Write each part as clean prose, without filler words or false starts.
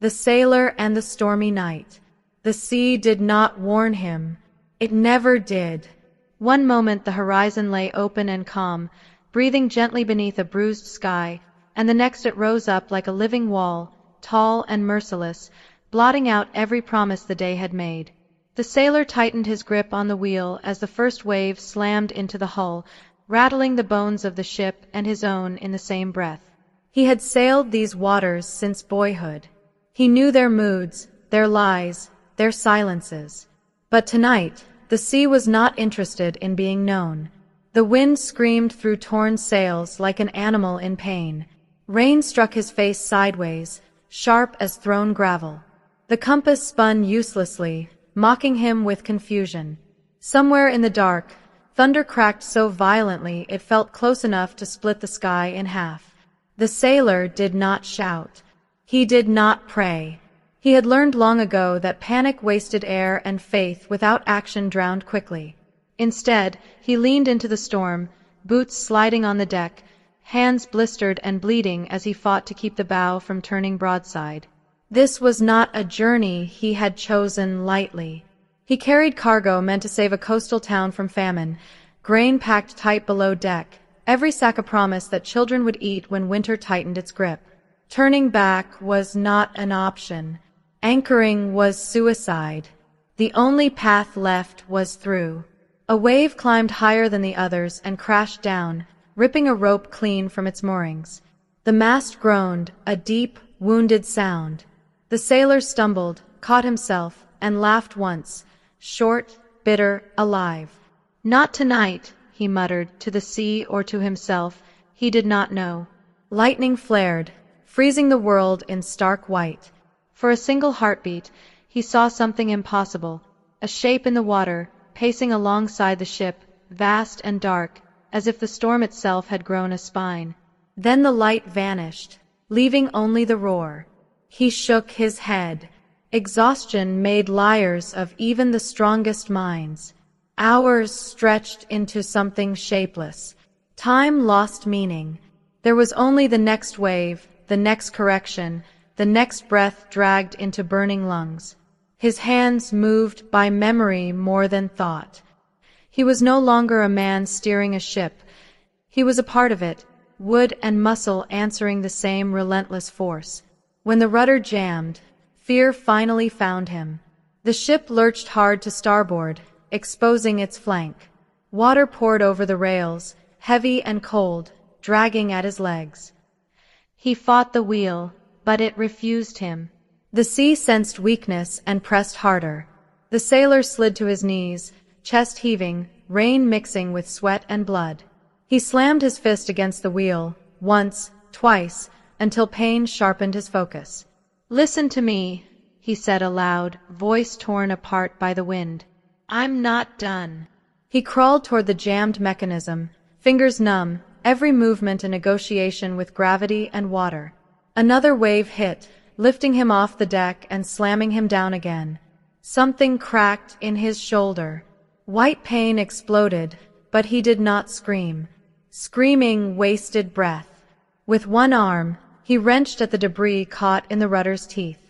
The sailor and the stormy night. The sea did not warn him. It never did. One moment the horizon lay open and calm, breathing gently beneath a bruised sky, and the next it rose up like a living wall, tall and merciless, blotting out every promise the day had made. The sailor tightened his grip on the wheel as the first wave slammed into the hull, rattling the bones of the ship and his own in the same breath. He had sailed these waters since boyhood. He knew their moods, their lies, their silences. But tonight, the sea was not interested in being known. The wind screamed through torn sails like an animal in pain. Rain struck his face sideways, sharp as thrown gravel. The compass spun uselessly, mocking him with confusion. Somewhere in the dark, thunder cracked so violently it felt close enough to split the sky in half. The sailor did not shout. He did not pray. He had learned long ago that panic wasted air and faith without action drowned quickly. Instead, he leaned into the storm, boots sliding on the deck, hands blistered and bleeding as he fought to keep the bow from turning broadside. This was not a journey he had chosen lightly. He carried cargo meant to save a coastal town from famine, grain packed tight below deck, every sack a promise that children would eat when winter tightened its grip. Turning back was not an option. Anchoring was suicide. The only path left was through. A wave climbed higher than the others and crashed down, ripping a rope clean from its moorings. The mast groaned, a deep, wounded sound. The sailor stumbled, caught himself, and laughed once, short, bitter, alive. Not tonight, he muttered, to the sea or to himself, he did not know. Lightning flared, freezing the world in stark white. For a single heartbeat, he saw something impossible, a shape in the water, pacing alongside the ship, vast and dark, as if the storm itself had grown a spine. Then the light vanished, leaving only the roar. He shook his head. Exhaustion made liars of even the strongest minds. Hours stretched into something shapeless. Time lost meaning. There was only the next wave, the next correction, the next breath dragged into burning lungs. His hands moved by memory more than thought. He was no longer a man steering a ship. He was a part of it, wood and muscle answering the same relentless force. When the rudder jammed, fear finally found him. The ship lurched hard to starboard, exposing its flank. Water poured over the rails, heavy and cold, dragging at his legs. He fought the wheel, but it refused him. The sea sensed weakness and pressed harder. The sailor slid to his knees, chest heaving, rain mixing with sweat and blood. He slammed his fist against the wheel, once, twice, until pain sharpened his focus. "Listen to me," he said aloud, voice torn apart by the wind. "I'm not done." He crawled toward the jammed mechanism, fingers numb, every movement a negotiation with gravity and water. Another wave hit, lifting him off the deck and slamming him down again. Something cracked in his shoulder. White pain exploded, but he did not scream. Screaming wasted breath. With one arm, he wrenched at the debris caught in the rudder's teeth.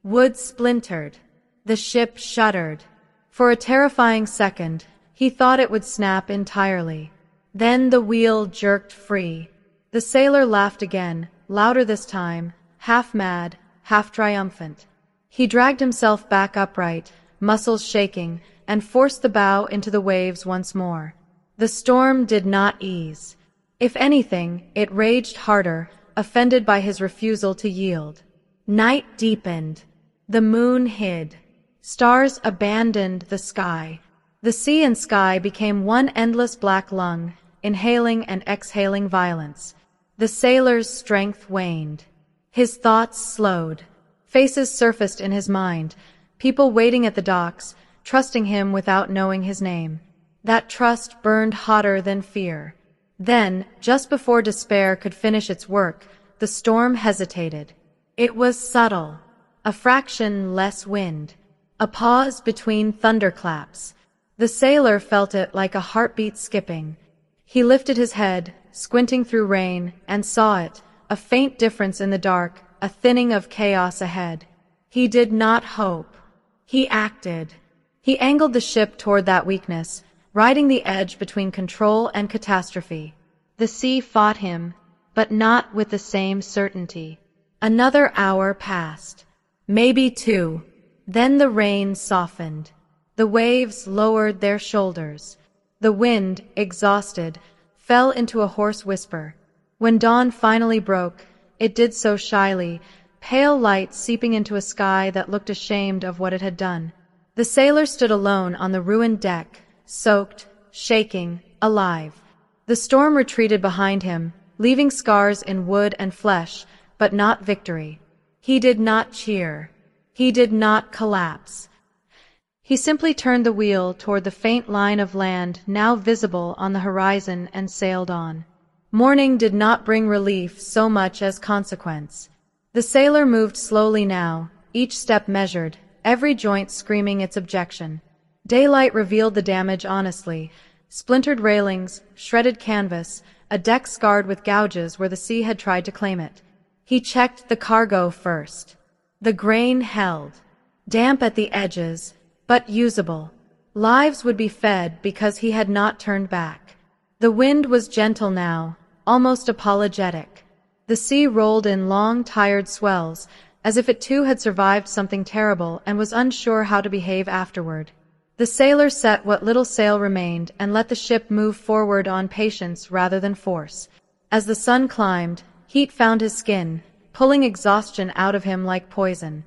Wood splintered. The ship shuddered. For a terrifying second, he thought it would snap entirely. Then the wheel jerked free. The sailor laughed again, louder this time, half mad, half triumphant. He dragged himself back upright, muscles shaking, and forced the bow into the waves once more. The storm did not ease. If anything, it raged harder, offended by his refusal to yield. Night deepened. The moon hid. Stars abandoned the sky. The sea and sky became one endless black lung, inhaling and exhaling violence. The sailor's strength waned. His thoughts slowed. Faces surfaced in his mind, people waiting at the docks, trusting him without knowing his name. That trust burned hotter than fear. Then, just before despair could finish its work, the storm hesitated. It was subtle. A fraction less wind. A pause between thunderclaps. The sailor felt it like a heartbeat skipping. He lifted his head, squinting through rain, and saw it, a faint difference in the dark, a thinning of chaos ahead. He did not hope. He acted. He angled the ship toward that weakness, riding the edge between control and catastrophe. The sea fought him, but not with the same certainty. Another hour passed. Maybe two. Then the rain softened. The waves lowered their shoulders. The wind, exhausted, fell into a hoarse whisper. When dawn finally broke, it did so shyly, pale light seeping into a sky that looked ashamed of what it had done. The sailor stood alone on the ruined deck, soaked, shaking, alive. The storm retreated behind him, leaving scars in wood and flesh, but not victory. He did not cheer. He did not collapse. He simply turned the wheel toward the faint line of land now visible on the horizon and sailed on. Morning did not bring relief so much as consequence. The sailor moved slowly now, each step measured, every joint screaming its objection. Daylight revealed the damage honestly: splintered railings, shredded canvas, a deck scarred with gouges where the sea had tried to claim it. He checked the cargo first. The grain held, damp at the edges, but usable. Lives would be fed because he had not turned back. The wind was gentle now, almost apologetic. The sea rolled in long, tired swells, as if it too had survived something terrible and was unsure how to behave afterward. The sailor set what little sail remained and let the ship move forward on patience rather than force. As the sun climbed, heat found his skin, pulling exhaustion out of him like poison.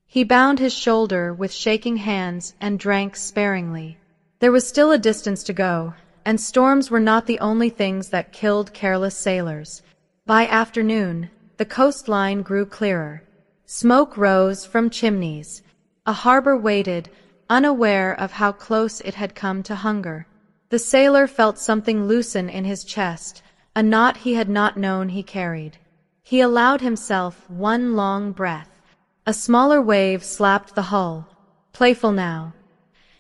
He bound his shoulder with shaking hands and drank sparingly. There was still a distance to go, and storms were not the only things that killed careless sailors. By afternoon, the coastline grew clearer. Smoke rose from chimneys. A harbor waited, unaware of how close it had come to hunger. The sailor felt something loosen in his chest, a knot he had not known he carried. He allowed himself one long breath. A smaller wave slapped the hull. Playful now.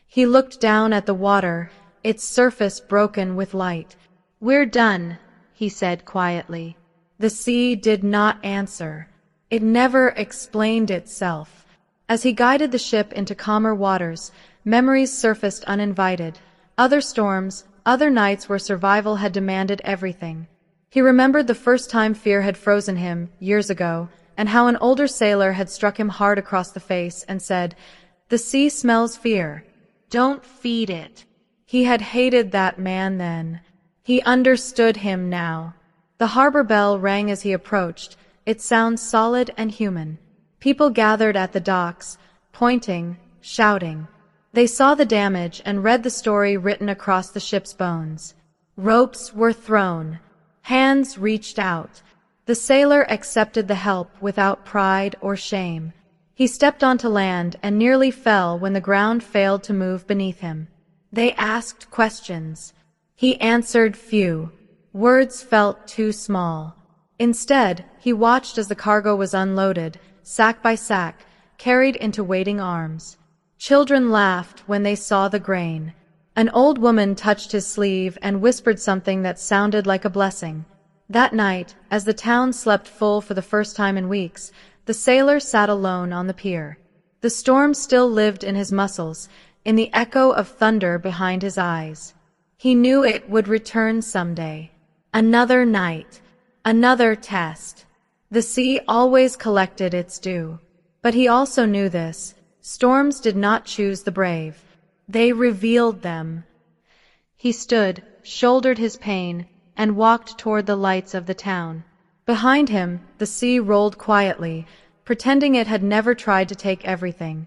He looked down at the water, its surface broken with light. "We're done," he said quietly. The sea did not answer. It never explained itself. As he guided the ship into calmer waters, memories surfaced uninvited. Other storms, other nights where survival had demanded everything. He remembered the first time fear had frozen him, years ago, and how an older sailor had struck him hard across the face and said, "The sea smells fear. Don't feed it." He had hated that man then. He understood him now. The harbor bell rang as he approached, its sound solid and human. People gathered at the docks, pointing, shouting. They saw the damage and read the story written across the ship's bones. Ropes were thrown. Hands reached out. The sailor accepted the help without pride or shame. He stepped onto land and nearly fell when the ground failed to move beneath him. They asked questions. He answered few. Words felt too small. Instead, he watched as the cargo was unloaded, sack by sack, carried into waiting arms. Children laughed when they saw the grain. An old woman touched his sleeve and whispered something that sounded like a blessing. That night, as the town slept full for the first time in weeks, the sailor sat alone on the pier. The storm still lived in his muscles, in the echo of thunder behind his eyes. He knew it would return someday. Another night. Another test. The sea always collected its due. But he also knew this. Storms did not choose the brave. They revealed them. He stood, shouldered his pain, and walked toward the lights of the town. Behind him, the sea rolled quietly, pretending it had never tried to take everything.